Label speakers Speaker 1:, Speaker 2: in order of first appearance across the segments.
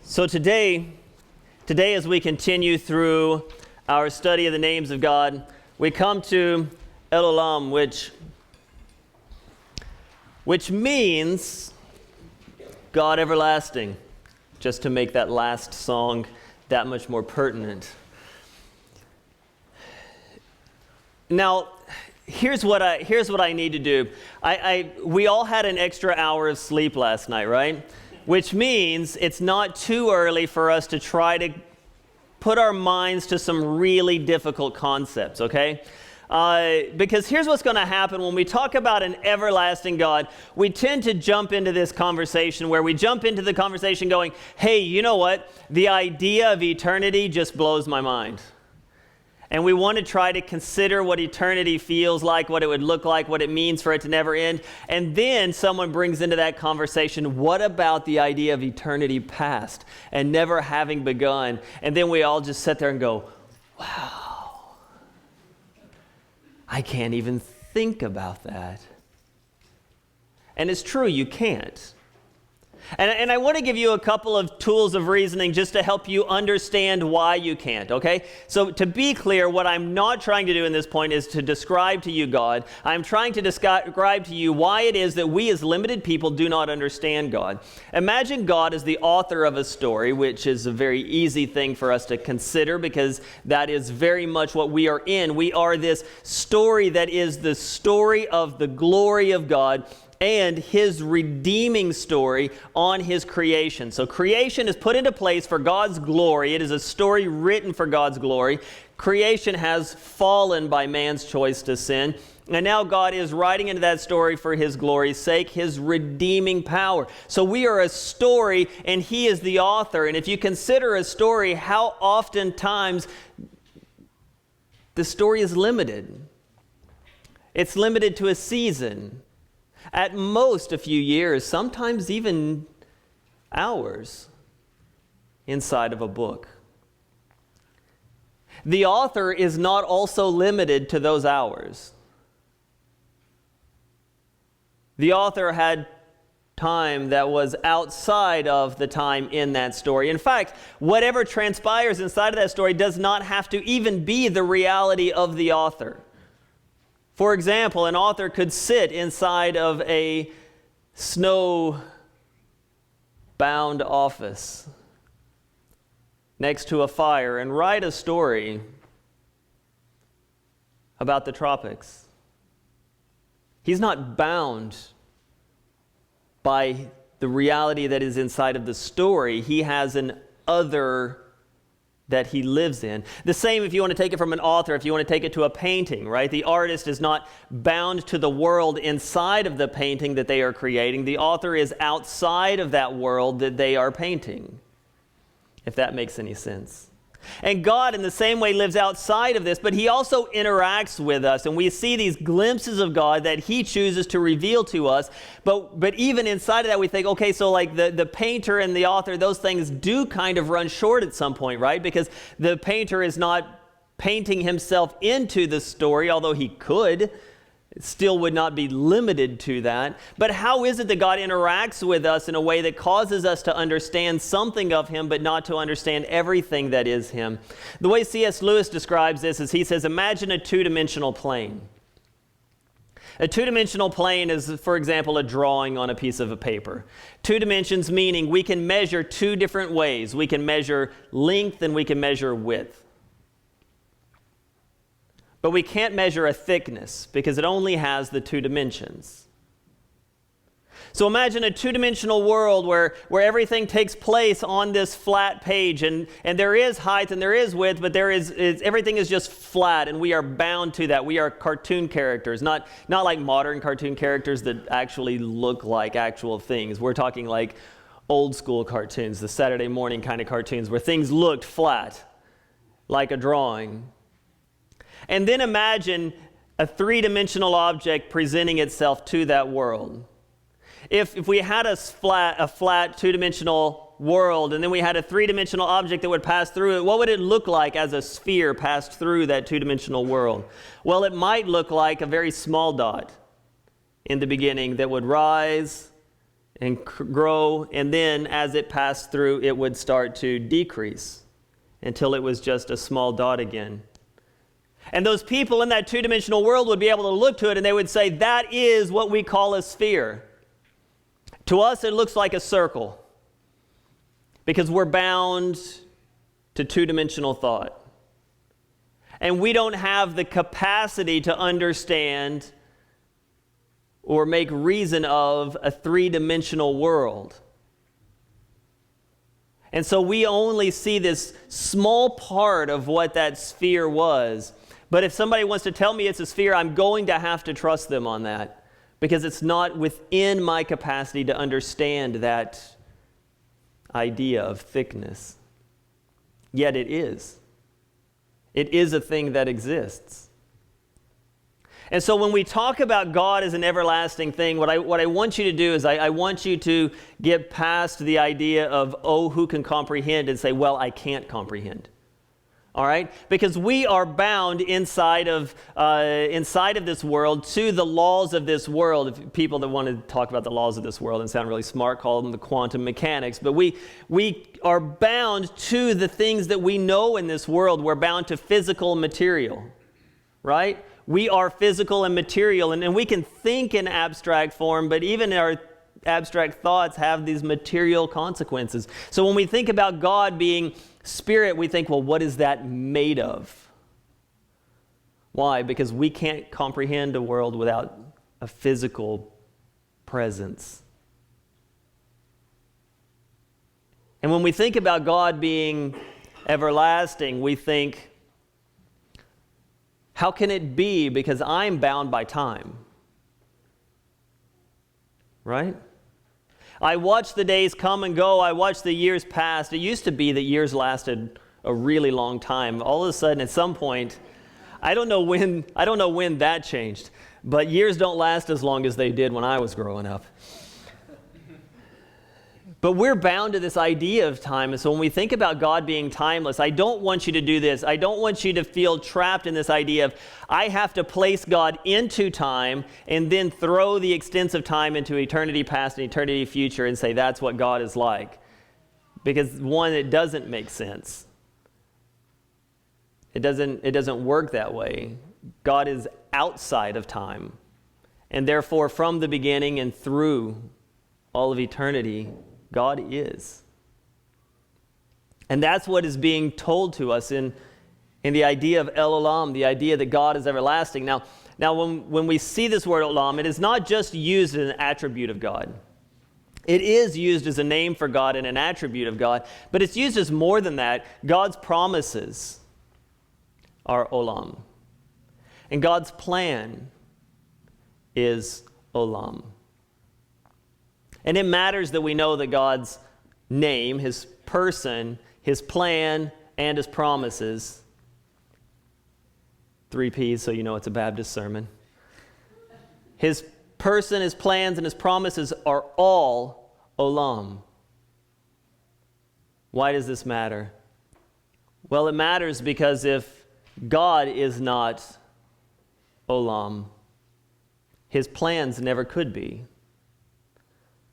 Speaker 1: So today as we continue through our study of the names of God, we come to Olam, which means God everlasting, just to make that last song that much more pertinent. Now, here's what I need to do. We all had an extra hour of sleep last night, right? Which means it's not too early for us to try to put our minds to some really difficult concepts, okay? Because here's what's going to happen when we talk about an everlasting God. We tend to jump into this conversation where we jump into the conversation going, hey, you know what? The idea of eternity just blows my mind. And we want to try to consider what eternity feels like, what it would look like, what it means for it to never end. And then someone brings into that conversation, what about the idea of eternity past and never having begun? And then we all just sit there and go, wow, I can't even think about that. And it's true, you can't. And I want to give you a couple of tools of reasoning just to help you understand why you can't, okay? So to be clear, what I'm not trying to do in this point is to describe to you God. I'm trying to describe to you why it is that we as limited people do not understand God. Imagine God as the author of a story, which is a very easy thing for us to consider because that is very much what we are in. We are this story that is the story of the glory of God and his redeeming story on his creation. So creation is put into place for God's glory. It is a story written for God's glory. Creation has fallen by man's choice to sin. And now God is writing into that story for his glory's sake, his redeeming power. So we are a story and he is the author. And if you consider a story, how oftentimes the story is limited. It's limited to a season. At most a few years, sometimes even hours inside of a book. The author is not also limited to those hours. The author had time that was outside of the time in that story. In fact, whatever transpires inside of that story does not have to even be the reality of the author. For example, an author could sit inside of a snow-bound office next to a fire and write a story about the tropics. He's not bound by the reality that is inside of the story. He has an other that he lives in. The same if you want to take it from an author, if you want to take it to a painting, right? The artist is not bound to the world inside of the painting that they are creating. The author is outside of that world that they are painting, if that makes any sense. And God in the same way lives outside of this, but he also interacts with us, and we see these glimpses of God that he chooses to reveal to us. But even inside of that, we think, okay, so like the painter and the author, those things do kind of run short at some point, right? Because the painter is not painting himself into the story, although he could. It still would not be limited to that. But how is it that God interacts with us in a way that causes us to understand something of him, but not to understand everything that is him? The way C.S. Lewis describes this is he says, imagine a two-dimensional plane. A two-dimensional plane is, for example, a drawing on a piece of a paper. Two dimensions meaning we can measure two different ways. We can measure length and we can measure width. But we can't measure a thickness because it only has the two dimensions. So imagine a two-dimensional world where everything takes place on this flat page and there is height and there is width, but everything is just flat and we are bound to that. We are cartoon characters, not like modern cartoon characters that actually look like actual things. We're talking like old school cartoons, the Saturday morning kind of cartoons where things looked flat, like a drawing. And then imagine a three-dimensional object presenting itself to that world. If we had a flat two-dimensional world and then we had a three-dimensional object that would pass through it, what would it look like as a sphere passed through that two-dimensional world? Well, it might look like a very small dot in the beginning that would rise and grow, and then as it passed through, it would start to decrease until it was just a small dot again. And those people in that two-dimensional world would be able to look to it and they would say, that is what we call a sphere. To us, it looks like a circle because we're bound to two-dimensional thought. And we don't have the capacity to understand or make reason of a three-dimensional world. And so we only see this small part of what that sphere was. But if somebody wants to tell me it's a sphere, I'm going to have to trust them on that because it's not within my capacity to understand that idea of thickness. Yet it is. It is a thing that exists. And so when we talk about God as an everlasting thing, what I want you to do is I want you to get past the idea of, oh, who can comprehend, and say, well, I can't comprehend. All right? Because we are bound inside of this world to the laws of this world. If people that want to talk about the laws of this world and sound really smart call them the quantum mechanics. But we are bound to the things that we know in this world. We're bound to physical and material. Right? We are physical and material. And we can think in abstract form, but even our abstract thoughts have these material consequences. So when we think about God being spirit, we think, well, what is that made of? Why? Because we can't comprehend a world without a physical presence. And when we think about God being everlasting, we think, how can it be? Because I'm bound by time. Right? I watch the days come and go. I watch the years pass. It used to be that years lasted a really long time. All of a sudden, at some point, I don't know when that changed, but years don't last as long as they did when I was growing up. But we're bound to this idea of time. And so when we think about God being timeless, I don't want you to do this. I don't want you to feel trapped in this idea of, I have to place God into time and then throw the extensive time into eternity past and eternity future and say that's what God is like. Because one, it doesn't make sense. It doesn't work that way. God is outside of time. And therefore, from the beginning and through all of eternity, God is. And that's what is being told to us in the idea of El Olam, the idea that God is everlasting. Now when we see this word Olam, it is not just used as an attribute of God. It is used as a name for God and an attribute of God, but it's used as more than that. God's promises are Olam. And God's plan is Olam. And it matters that we know that God's name, his person, his plan, and his promises, 3 P's so you know it's a Baptist sermon. His person, his plans, and his promises are all Olam. Why does this matter? Well, it matters because if God is not Olam, his plans never could be.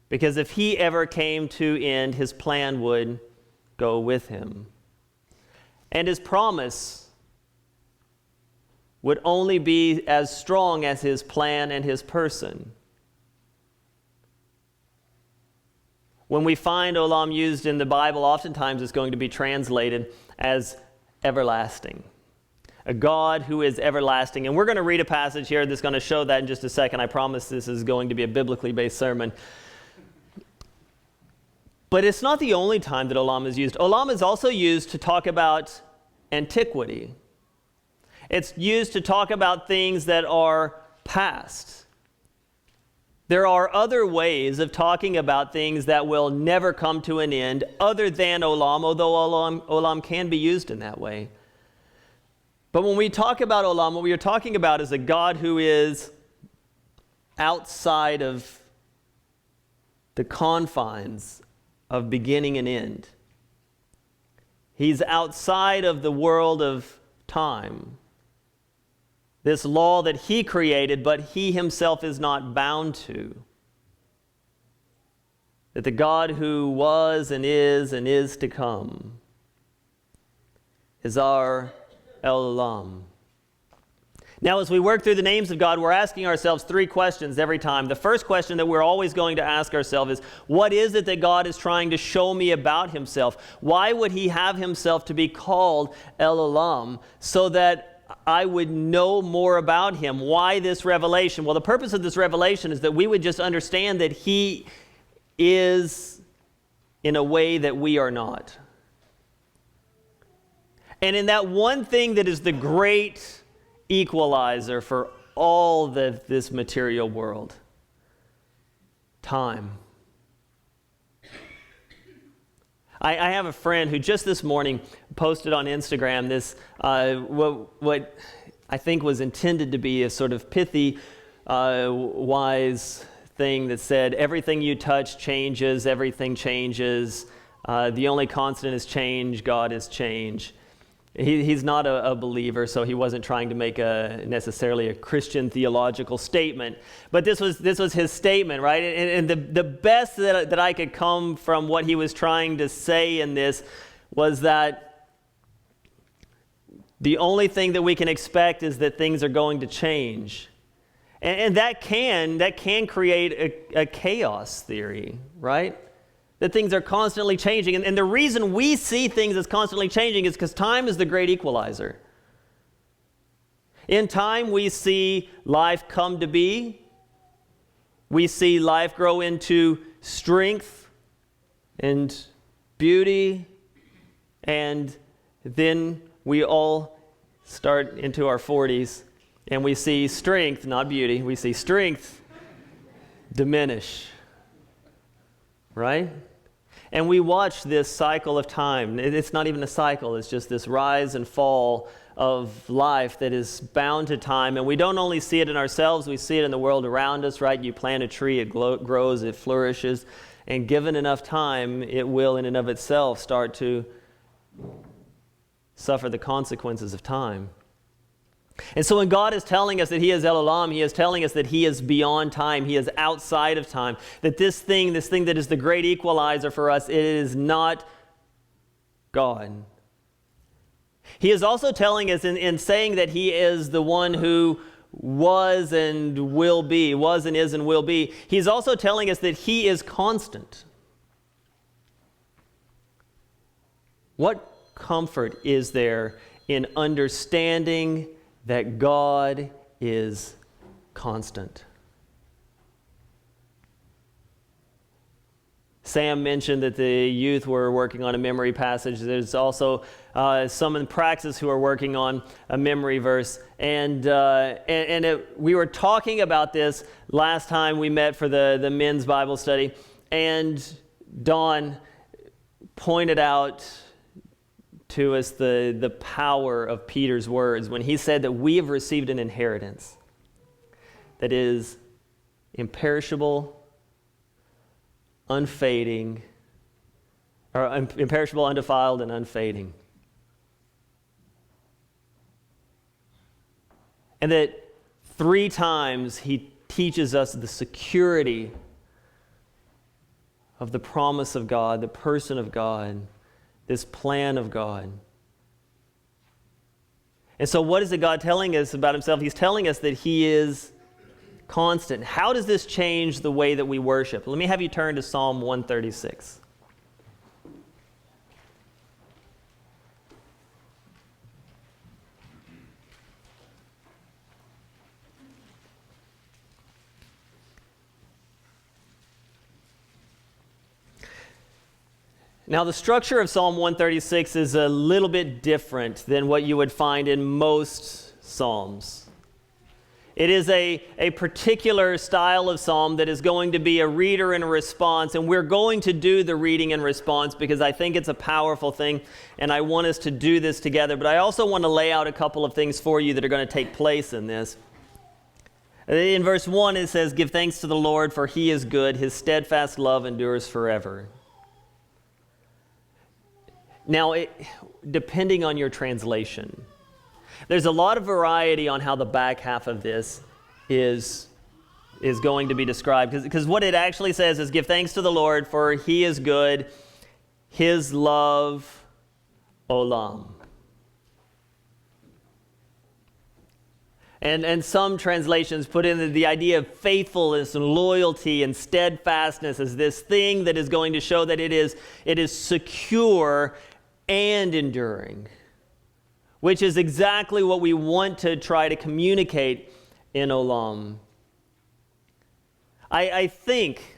Speaker 1: Because if he ever came to end, his plan would go with him. And his promise would only be as strong as his plan and his person. When we find Olam used in the Bible, oftentimes it's going to be translated as everlasting. A God who is everlasting. And we're going to read a passage here that's going to show that in just a second. I promise this is going to be a biblically based sermon. But it's not the only time that Olam is used. Olam is also used to talk about antiquity. It's used to talk about things that are past. There are other ways of talking about things that will never come to an end other than Olam, although Olam can be used in that way. But when we talk about Olam, what we are talking about is a God who is outside of the confines of beginning and end. He's outside of the world of time. This law that he created, but he himself is not bound to. that the God who was and is to come is our Olam. Now, as we work through the names of God, we're asking ourselves three questions every time. The first question that we're always going to ask ourselves is, what is it that God is trying to show me about himself? Why would he have himself to be called El Olam, so that I would know more about him? Why this revelation? Well, the purpose of this revelation is that we would just understand that he is in a way that we are not. And in that one thing that is the great equalizer for all this material world, time. I have a friend who just this morning posted on Instagram this, what I think was intended to be a sort of pithy, wise thing that said, everything you touch changes, everything changes, the only constant is change, God is change. He's not a believer, so he wasn't trying to make necessarily a Christian theological statement. But this was his statement, right? And the best that I could come from what he was trying to say in this was that the only thing that we can expect is that things are going to change. And that can create a chaos theory, right? That things are constantly changing. And the reason we see things as constantly changing is because time is the great equalizer. In time, we see life come to be. We see life grow into strength and beauty. And then we all start into our 40s, and we see strength, not beauty, we see strength diminish. Right? And we watch this cycle of time. It's not even a cycle, it's just this rise and fall of life that is bound to time. And we don't only see it in ourselves, we see it in the world around us, right? You plant a tree, it grows, it flourishes, and given enough time, it will in and of itself start to suffer the consequences of time. And so when God is telling us that he is El Olam, he is telling us that he is beyond time, he is outside of time, that this thing that is the great equalizer for us, it is not God. He is also telling us in saying that he is the one who was and will be, was and is and will be, he's also telling us that he is constant. What comfort is there in understanding that God is constant? Sam mentioned that the youth were working on a memory passage. There's also some in praxis who are working on a memory verse. And we were talking about this last time we met for the men's Bible study. And Don pointed out to us the power of Peter's words when he said that we have received an inheritance that is imperishable, unfading, or imperishable, undefiled, and unfading. And that 3 times he teaches us the security of the promise of God, the person of God, this plan of God. And so what is it God telling us about himself? He's telling us that he is constant. How does this change the way that we worship? Let me have you turn to Psalm 136. Now, the structure of Psalm 136 is a little bit different than what you would find in most Psalms. It is a particular style of psalm that is going to be a reader and a response, and we're going to do the reading and response because I think it's a powerful thing, and I want us to do this together. But I also want to lay out a couple of things for you that are going to take place in this. In verse 1, it says, "Give thanks to the Lord, for he is good. His steadfast love endures forever." Now, depending on your translation, there's a lot of variety on how the back half of this is is going to be described. Because what it actually says is, give thanks to the Lord, for he is good, his love, Olam. And some translations put in the idea of faithfulness and loyalty and steadfastness as this thing that is going to show that it is secure and enduring, which is exactly what we want to try to communicate in Olam. I think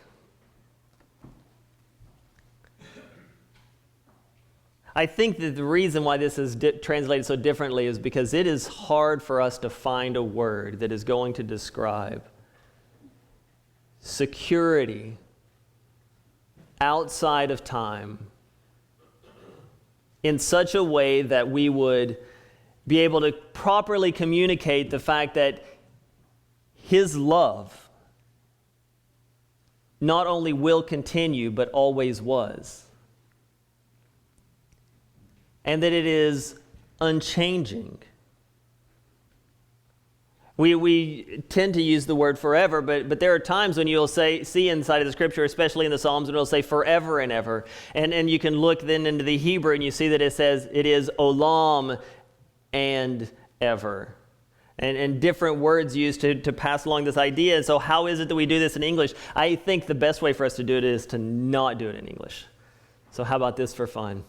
Speaker 1: that the reason why this is translated so differently is because it is hard for us to find a word that is going to describe security outside of time in such a way that we would be able to properly communicate the fact that his love not only will continue, but always was. And that it is unchanging. We tend to use the word forever, but there are times when you'll see inside of the scripture, especially in the Psalms, when it'll say forever and ever. And you can look then into the Hebrew and you see that it says it is olam and ever. And different words used to pass along this idea. And so how is it that we do this in English? I think the best way for us to do it is to not do it in English. So how about this for fun?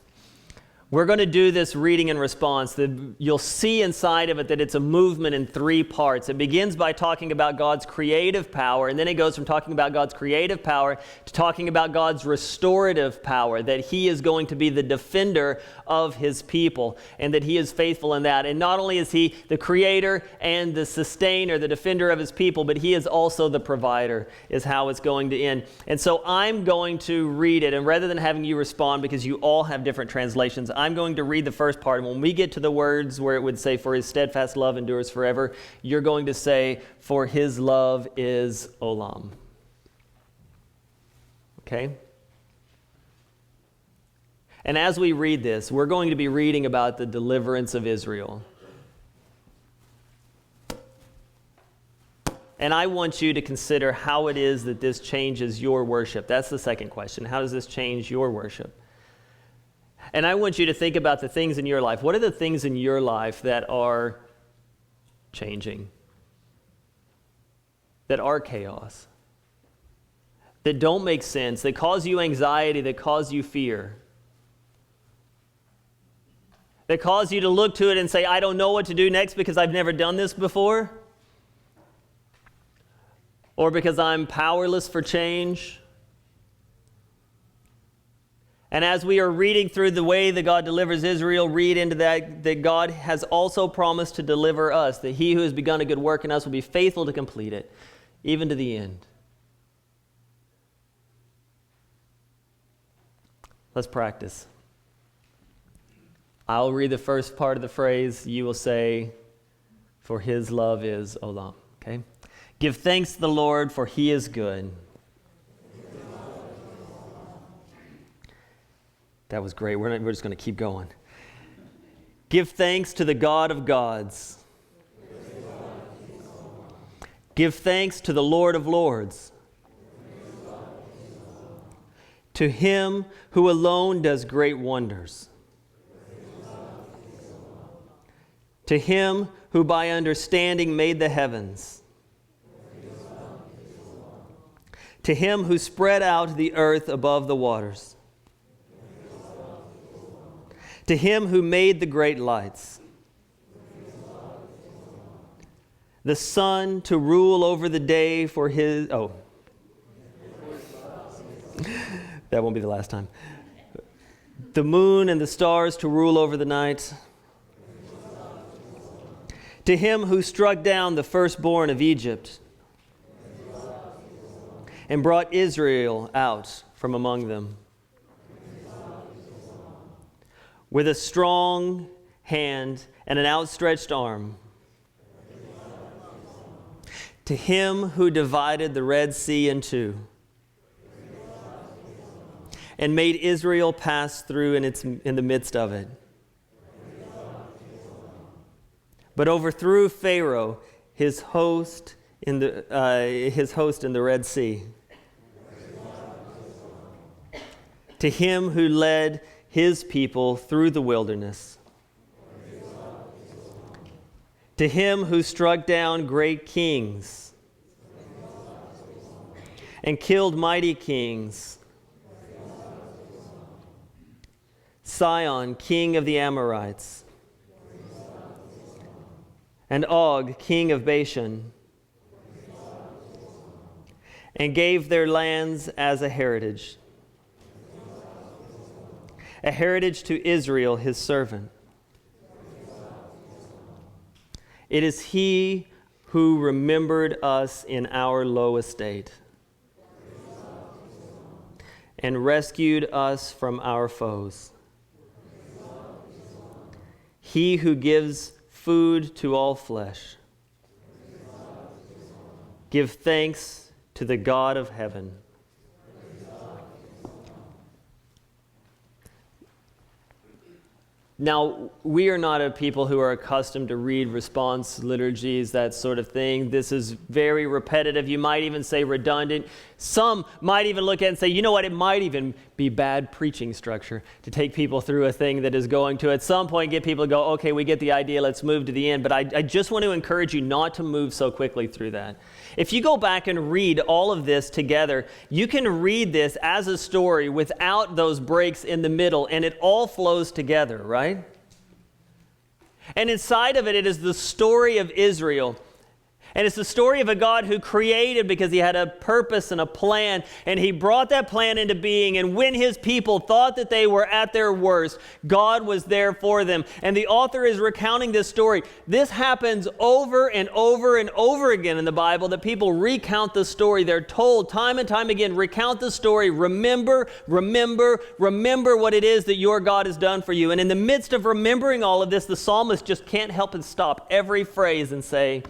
Speaker 1: We're going to do this reading and response. You'll see inside of it that it's a movement in 3 parts. It begins by talking about God's creative power, and then it goes from talking about God's creative power to talking about God's restorative power, that he is going to be the defender of his people, and that he is faithful in that. And not only is he the creator and the sustainer, the defender of his people, but he is also the provider, is how it's going to end. And so I'm going to read it, and rather than having you respond, because you all have different translations, I'm going to read the first part. And when we get to the words where it would say, for his steadfast love endures forever, you're going to say, for his love is Olam. Okay? And as we read this, we're going to be reading about the deliverance of Israel. And I want you to consider how it is that this changes your worship. That's the second question. How does this change your worship? And I want you to think about the things in your life. What are the things in your life that are changing? That are chaos? That don't make sense? That cause you anxiety? That cause you fear? That cause you to look to it and say, I don't know what to do next because I've never done this before? Or because I'm powerless for change? And as we are reading through the way that God delivers Israel, read into that God has also promised to deliver us, that he who has begun a good work in us will be faithful to complete it, even to the end. Let's practice. I'll read the first part of the phrase. You will say, for his love is Olam. Okay? Give thanks to the Lord, for he is good. That was great. We're just going to keep going. Give thanks to the God of gods. Give thanks to the Lord of lords. To him who alone does great wonders. To him who by understanding made the heavens. To him who spread out the earth above the waters. To him who made the great lights, the sun to rule over the day for his, that won't be the last time. The moon and the stars to rule over the night. To him who struck down the firstborn of Egypt and brought Israel out from among them. With a strong hand and an outstretched arm. To him who divided the Red Sea in two and made Israel pass through in the midst of it. But overthrew Pharaoh, his host, his host in the Red Sea. To him who led his people through the wilderness. To him who struck down great kings and killed mighty kings. Sihon, king of the Amorites, and Og, king of Bashan, and gave their lands as a heritage to Israel, his servant. It is he who remembered us in our low estate and rescued us from our foes. He who gives food to all flesh. Give thanks to the God of heaven. Now, we are not a people who are accustomed to read response liturgies, that sort of thing. This is very repetitive. You might even say redundant. Some might even look at it and say, you know what, it might even be bad preaching structure to take people through a thing that is going to, at some point, get people to go, okay, we get the idea, let's move to the end. But I just want to encourage you not to move so quickly through that. If you go back and read all of this together, you can read this as a story without those breaks in the middle, and it all flows together, right? And inside of it, it is the story of Israel. And it's the story of a God who created because he had a purpose and a plan, and he brought that plan into being. And when his people thought that they were at their worst, God was there for them. And the author is recounting this story. This happens over and over and over again in the Bible, that people recount the story. They're told time and time again, recount the story. Remember what it is that your God has done for you. And in the midst of remembering all of this, the psalmist just can't help but stop every phrase and say,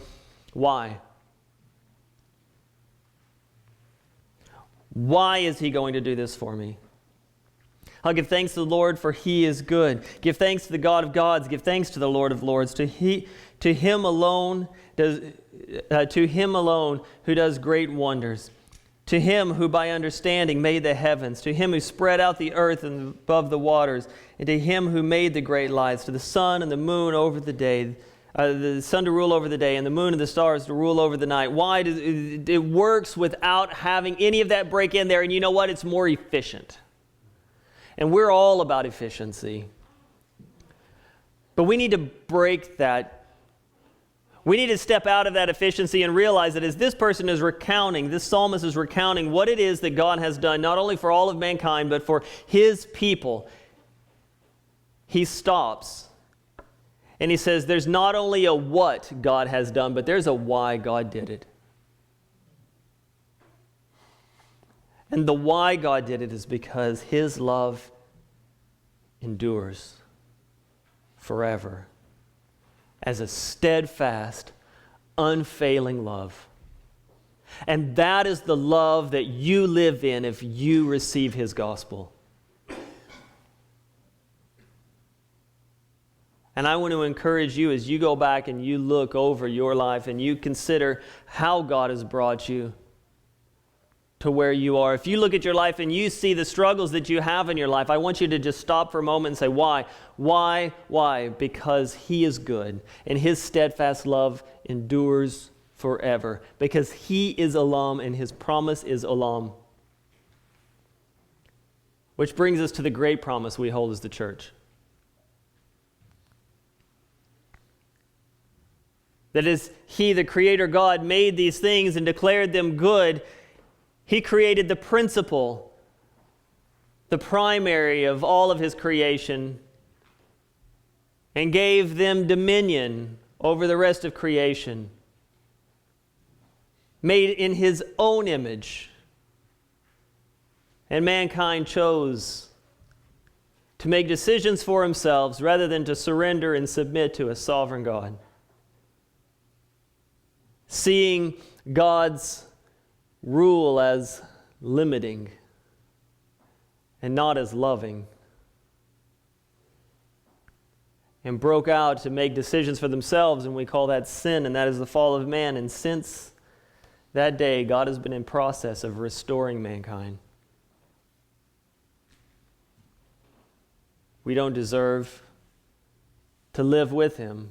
Speaker 1: why? Why is he going to do this for me? I'll give thanks to the Lord, for he is good. Give thanks to the God of gods. Give thanks to the Lord of lords. To him alone who does great wonders. To him who by understanding made the heavens. To him who spread out the earth and above the waters. And to him who made the great lights. To the sun and the moon over the day. The sun to rule over the day and the moon and the stars to rule over the night. Why? It works without having any of that break in there. And you know what? It's more efficient. And we're all about efficiency. But we need to break that. We need to step out of that efficiency and realize that as this person is recounting, this psalmist is recounting what it is that God has done, not only for all of mankind, but for his people, he stops. And he says there's not only a what God has done, but there's a why God did it. And the why God did it is because his love endures forever as a steadfast, unfailing love. And that is the love that you live in if you receive his gospel. And I want to encourage you as you go back and you look over your life and you consider how God has brought you to where you are. If you look at your life and you see the struggles that you have in your life, I want you to just stop for a moment and say, why? Why? Because he is good and his steadfast love endures forever. Because he is Olam and his promise is Olam. Which brings us to the great promise we hold as the church. That is, he, the Creator God, made these things and declared them good. He created the principle, the primary of all of his creation, and gave them dominion over the rest of creation, made in his own image. And mankind chose to make decisions for themselves rather than to surrender and submit to a sovereign God. Seeing God's rule as limiting and not as loving, and broke out to make decisions for themselves, and we call that sin, and that is the fall of man. And since that day, God has been in process of restoring mankind. We don't deserve to live with him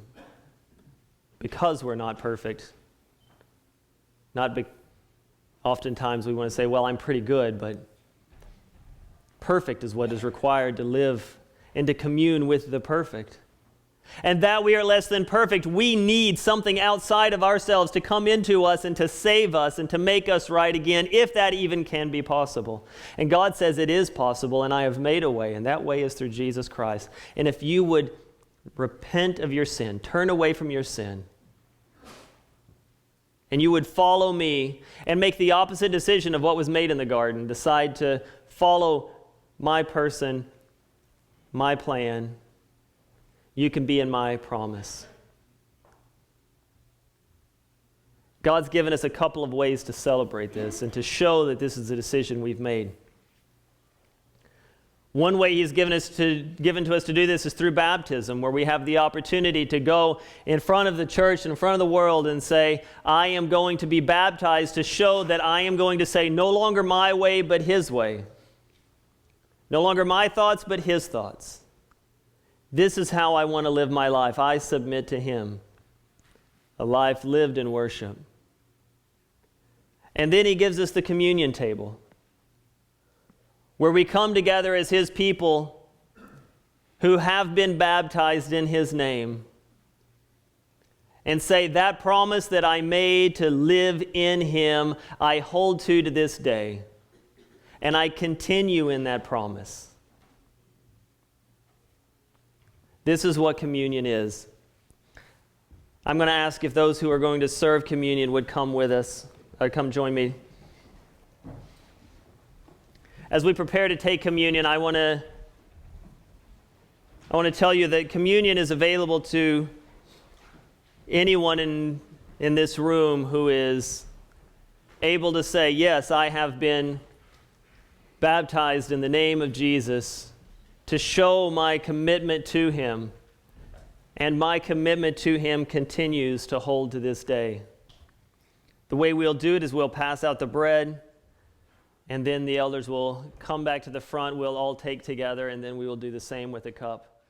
Speaker 1: because we're not perfect. Oftentimes we want to say, well, I'm pretty good, but perfect is what is required to live and to commune with the perfect. And that we are less than perfect, we need something outside of ourselves to come into us and to save us and to make us right again, if that even can be possible. And God says it is possible, and I have made a way, and that way is through Jesus Christ. And if you would repent of your sin, turn away from your sin, and you would follow me and make the opposite decision of what was made in the garden, decide to follow my person, my plan, you can be in my promise. God's given us a couple of ways to celebrate this and to show that this is a decision we've made. One way He's given to us to do this is through baptism, where we have the opportunity to go in front of the church, in front of the world, and say, I am going to be baptized to show that I am going to say, no longer my way, but His way. No longer my thoughts, but His thoughts. This is how I want to live my life. I submit to Him. A life lived in worship. And then He gives us the communion table, where we come together as His people who have been baptized in His name and say, that promise that I made to live in Him, I hold to this day. And I continue in that promise. This is what communion is. I'm going to ask if those who are going to serve communion would come with us, or come join me. As we prepare to take communion, I want to tell you that communion is available to anyone in this room who is able to say, yes, I have been baptized in the name of Jesus, to show my commitment to Him. And my commitment to Him continues to hold to this day. The way we'll do it is we'll pass out the bread, and then the elders will come back to the front. We'll all take together, and then we will do the same with the cup.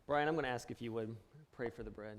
Speaker 1: Brian, I'm going to ask if you would pray for the bread.